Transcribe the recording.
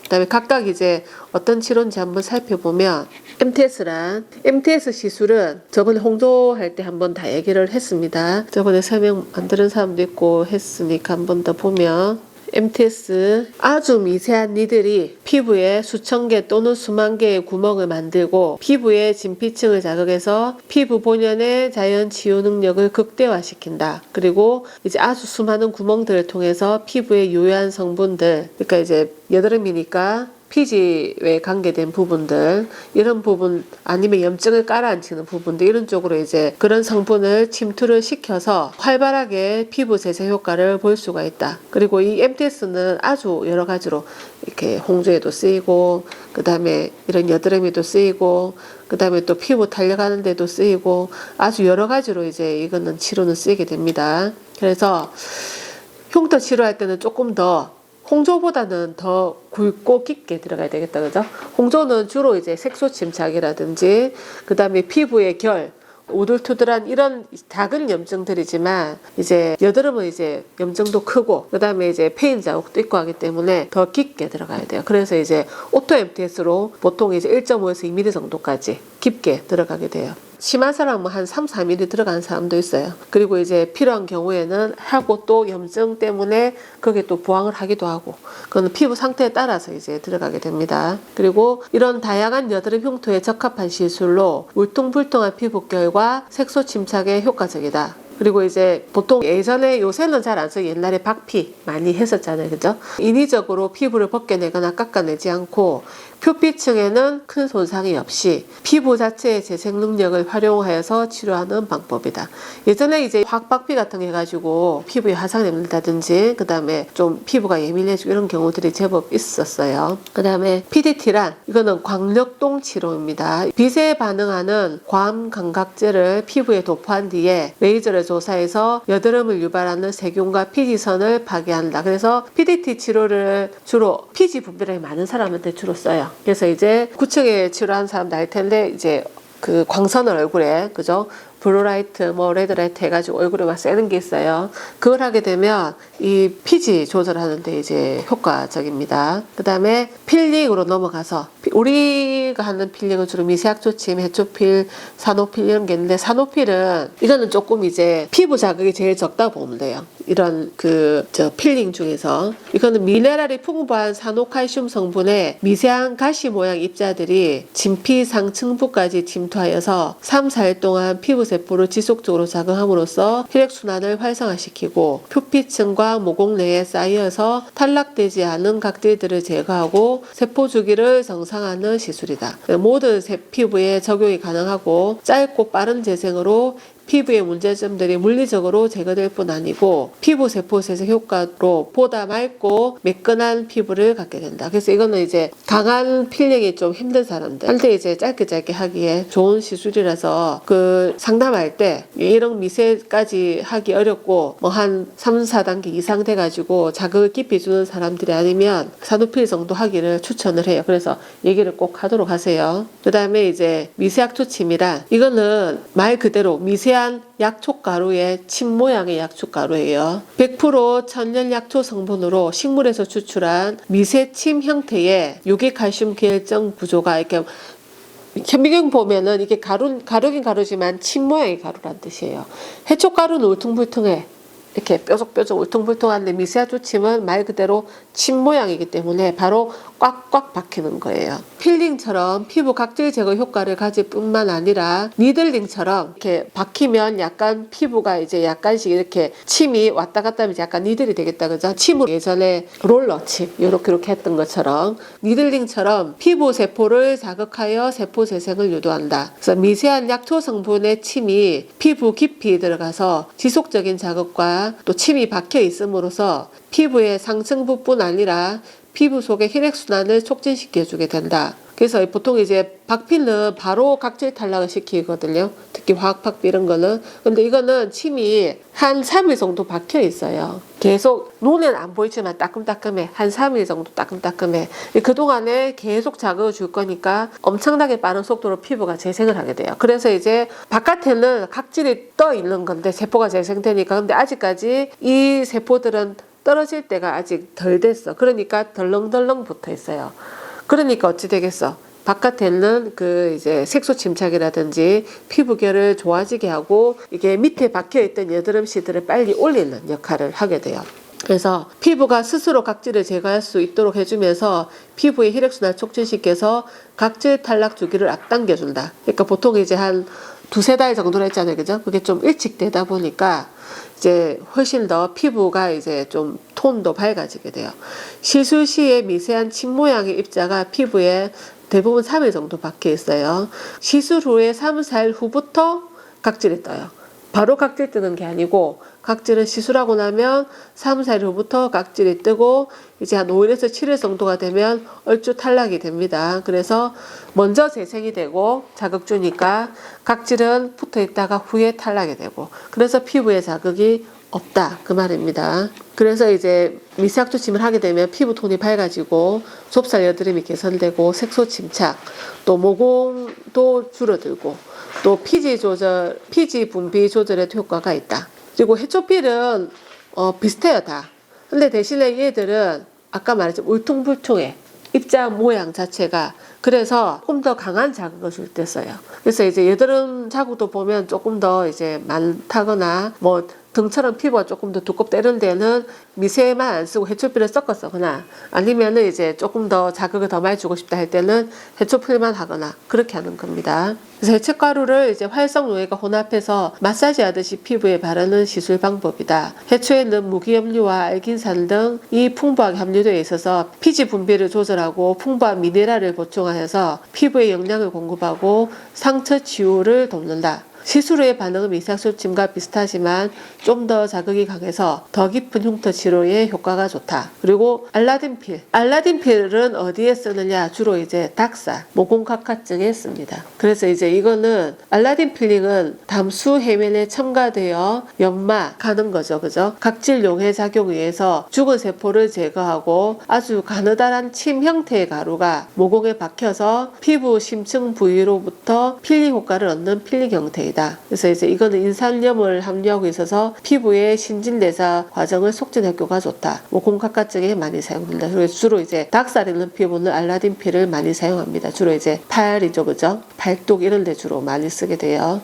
그다음에 각각 이제 어떤 치료인지 한번 살펴보면 MTS 시술은 저번에 홍조할 때 한번 다 얘기를 했습니다. 저번에 설명 안 들은 사람도 있고 했으니까 한번 더 보면 MTS 아주 미세한 니들이 피부에 수천 개 또는 수만 개의 구멍을 만들고 피부의 진피층을 자극해서 피부 본연의 자연 치유 능력을 극대화시킨다. 그리고 이제 아주 수많은 구멍들을 통해서 피부의 유해한 성분들, 그러니까 이제 여드름이니까 피지에 관계된 부분들, 이런 부분 아니면 염증을 깔아앉히는 부분들, 이런 쪽으로 이제 그런 성분을 침투를 시켜서 활발하게 피부 재생 효과를 볼 수가 있다. 그리고 이 MTS는 아주 여러 가지로 이렇게 홍조에도 쓰이고, 그 다음에 이런 여드름에도 쓰이고, 그 다음에 또 피부 탄력하는 데도 쓰이고, 아주 여러 가지로 이제 이거는 치료는 쓰이게 됩니다. 그래서 흉터 치료할 때는 조금 더 홍조보다는 더 굵고 깊게 들어가야 되겠다, 그죠? 홍조는 주로 이제 색소 침착이라든지, 그 다음에 피부의 결, 우들투들한 이런 작은 염증들이지만, 이제 여드름은 이제 염증도 크고, 그 다음에 이제 페인 자국도 있고 하기 때문에 더 깊게 들어가야 돼요. 그래서 이제 오토 MTS로 보통 이제 1.5에서 2mm 정도까지 깊게 들어가게 돼요. 심한 사람은 한 3, 4mm 들어가는 사람도 있어요. 그리고 이제 필요한 경우에는 하고 또 염증 때문에 거기에 또 부항을 하기도 하고, 그거는 피부 상태에 따라서 이제 들어가게 됩니다. 그리고 이런 다양한 여드름 흉터에 적합한 시술로 울퉁불퉁한 피부결과 색소 침착에 효과적이다. 그리고 이제 보통 예전에, 요새는 잘 안 써요. 옛날에 박피 많이 했었잖아요, 그죠? 인위적으로 피부를 벗겨내거나 깎아내지 않고 표피층에는 큰 손상이 없이 피부 자체의 재생 능력을 활용하여서 치료하는 방법이다. 예전에 이제 확박피 같은 거 해가지고 피부에 화상이 난다든지, 그 다음에 좀 피부가 예민해지고 이런 경우들이 제법 있었어요. 그 다음에 PDT란, 이거는 광력동 치료입니다. 빛에 반응하는 광감각제를 피부에 도포한 뒤에 레이저를 조사해서 여드름을 유발하는 세균과 피지선을 파괴한다. 그래서 PDT 치료를 주로 피지 분비량이 많은 사람한테 주로 써요. 그래서 이제 구층에 치료한 사람도 알 텐데, 이제 그 광선을 얼굴에, 그죠? 블루라이트, 뭐 레드라이트 해가지고 얼굴에 막 쐬는 게 있어요. 그걸 하게 되면 이 피지 조절하는데 이제 효과적입니다. 그 다음에 필링으로 넘어가서, 우리가 하는 필링은 주로 미세학 조침, 해초필, 산호필 이런 게 있는데, 산호필은 이거는 조금 이제 피부 자극이 제일 적다고 보면 돼요. 이런 필링 중에서 이거는 미네랄이 풍부한 산호칼슘 성분의 미세한 가시 모양 입자들이 진피 상층부까지 침투하여서 3, 4일 동안 피부 세포를 지속적으로 자극함으로써 혈액순환을 활성화시키고 표피층과 모공 내에 쌓여서 탈락되지 않은 각질들을 제거하고 세포 주기를 정상화하는 시술이다. 모든 피부에 적용이 가능하고 짧고 빠른 재생으로 피부의 문제점들이 물리적으로 제거될 뿐 아니고 피부 세포 재생 효과로 보다 맑고 매끈한 피부를 갖게 된다. 그래서 이거는 이제 강한 필링이 좀 힘든 사람들한테 이제 짧게 하기에 좋은 시술이라서, 그 상담할 때 이런 미세까지 하기 어렵고 뭐 한 3, 4단계 이상 돼가지고 자극을 깊이 주는 사람들이 아니면 산호필 정도 하기를 추천을 해요. 그래서 얘기를 꼭 하도록 하세요. 그 다음에 이제 미세학 초침이란, 이거는 말 그대로 미세한 약초가루의 침 모양의 약초가루예요. 100% 천연 약초 성분으로 식물에서 추출한 미세침 형태의 유기칼슘 계열정 구조가, 이렇게 현미경 보면은 이게 가루긴 가루지만 침 모양의 가루란 뜻이에요. 해초가루는 울퉁불퉁해. 이렇게 뾰족뾰족 울퉁불퉁한데 미세한 초침은 말 그대로 침 모양이기 때문에 바로 꽉꽉 박히는 거예요. 필링처럼 피부 각질 제거 효과를 가질 뿐만 아니라 니들링처럼 이렇게 박히면 약간 피부가 이제 약간씩 이렇게 침이 왔다 갔다 하면 약간 니들이 되겠다, 그죠? 침으로 예전에 롤러침 이렇게 했던 것처럼 니들링처럼 피부 세포를 자극하여 세포 재생을 유도한다. 그래서 미세한 약초 성분의 침이 피부 깊이 들어가서 지속적인 자극과 또 침이 박혀 있음으로써 피부의 상층부뿐 아니라 피부 속의 혈액순환을 촉진시켜주게 된다. 그래서 보통 이제 박피는 바로 각질 탈락을 시키거든요. 특히 화학박피 이런 거는. 근데 이거는 침이 한 3일 정도 박혀 있어요. 계속 눈에는 안 보이지만 따끔따끔해. 한 3일 정도 따끔따끔해. 그동안에 계속 자극을 줄 거니까 엄청나게 빠른 속도로 피부가 재생을 하게 돼요. 그래서 이제 바깥에는 각질이 떠 있는 건데 세포가 재생되니까. 근데 아직까지 이 세포들은 떨어질 때가 아직 덜 됐어. 그러니까 덜렁덜렁 붙어 있어요. 그러니까 어찌 되겠어? 바깥에는 그 이제 색소 침착이라든지 피부결을 좋아지게 하고 이게 밑에 박혀 있던 여드름씨들을 빨리 올리는 역할을 하게 돼요. 그래서 피부가 스스로 각질을 제거할 수 있도록 해주면서 피부의 혈액순환을 촉진시켜서 각질 탈락 주기를 앞당겨준다. 그러니까 보통 이제 한 두세 달 정도로 했잖아요. 그죠? 그게 좀 일찍 되다 보니까 이제 훨씬 더 피부가 이제 좀 톤도 밝아지게 돼요. 시술 시에 미세한 침 모양의 입자가 피부에 대부분 3일 정도 박혀 있어요. 시술 후에 3, 4일 후부터 각질이 떠요. 바로 각질 뜨는 게 아니고 각질은 시술하고 나면 3, 4일 후부터 각질이 뜨고 이제 한 5일에서 7일 정도가 되면 얼추 탈락이 됩니다. 그래서 먼저 재생이 되고 자극 주니까 각질은 붙어 있다가 후에 탈락이 되고 그래서 피부에 자극이 없다 그 말입니다. 그래서 이제 미세학조 침을 하게 되면 피부 톤이 밝아지고 좁쌀 여드름이 개선되고 색소 침착 또 모공도 줄어들고 또 피지 분비 조절에 효과가 있다. 그리고 해초필은 비슷해요 다. 근데 대신에 얘들은 아까 말했지만 울퉁불퉁해. 입자 모양 자체가. 그래서 조금 더 강한 자극을 줄 때 써요. 그래서 이제 여드름 자국도 보면 조금 더 이제 많다거나 뭐 등처럼 피부가 조금 더 두껍다 이런 데는 미세만 안 쓰고 해초필을 섞어 쓰거나 아니면은 이제 조금 더 자극을 더 많이 주고 싶다 할 때는 해초필만 하거나 그렇게 하는 겁니다. 그래서 해초가루를 이제 활성노예가 혼합해서 마사지 하듯이 피부에 바르는 시술 방법이다. 해초에는 무기염류와 알긴산 등이 풍부하게 함유되어 있어서 피지 분비를 조절하고 풍부한 미네랄을 보충하여서 피부에 영양을 공급하고 상처 치유를 돕는다. 시술 후의 반응은 미세학조 침과 비슷하지만 좀 더 자극이 강해서 더 깊은 흉터 치료에 효과가 좋다. 그리고 알라딘필은 어디에 쓰느냐? 주로 이제 닭살, 모공각화증에 씁니다. 그래서 이제 이거는 알라딘 필링은 담수 해면에 첨가되어 연막하는 거죠. 그죠? 각질 용해 작용에 의해서 죽은 세포를 제거하고 아주 가느다란 침 형태의 가루가 모공에 박혀서 피부 심층 부위로부터 필링 효과를 얻는 필링 형태이다. 그래서 이제 이거는 인산염을 함유하고 있어서 피부의 신진대사 과정을 촉진할 효과가 좋다. 모공각화증에 많이 사용된다. 그래서 주로 이제 닭살 있는 피부는 알라딘 필을 많이 사용합니다. 주로 이제 팔이죠, 그죠? 발톱 이런 데 주로 많이 쓰게 돼요.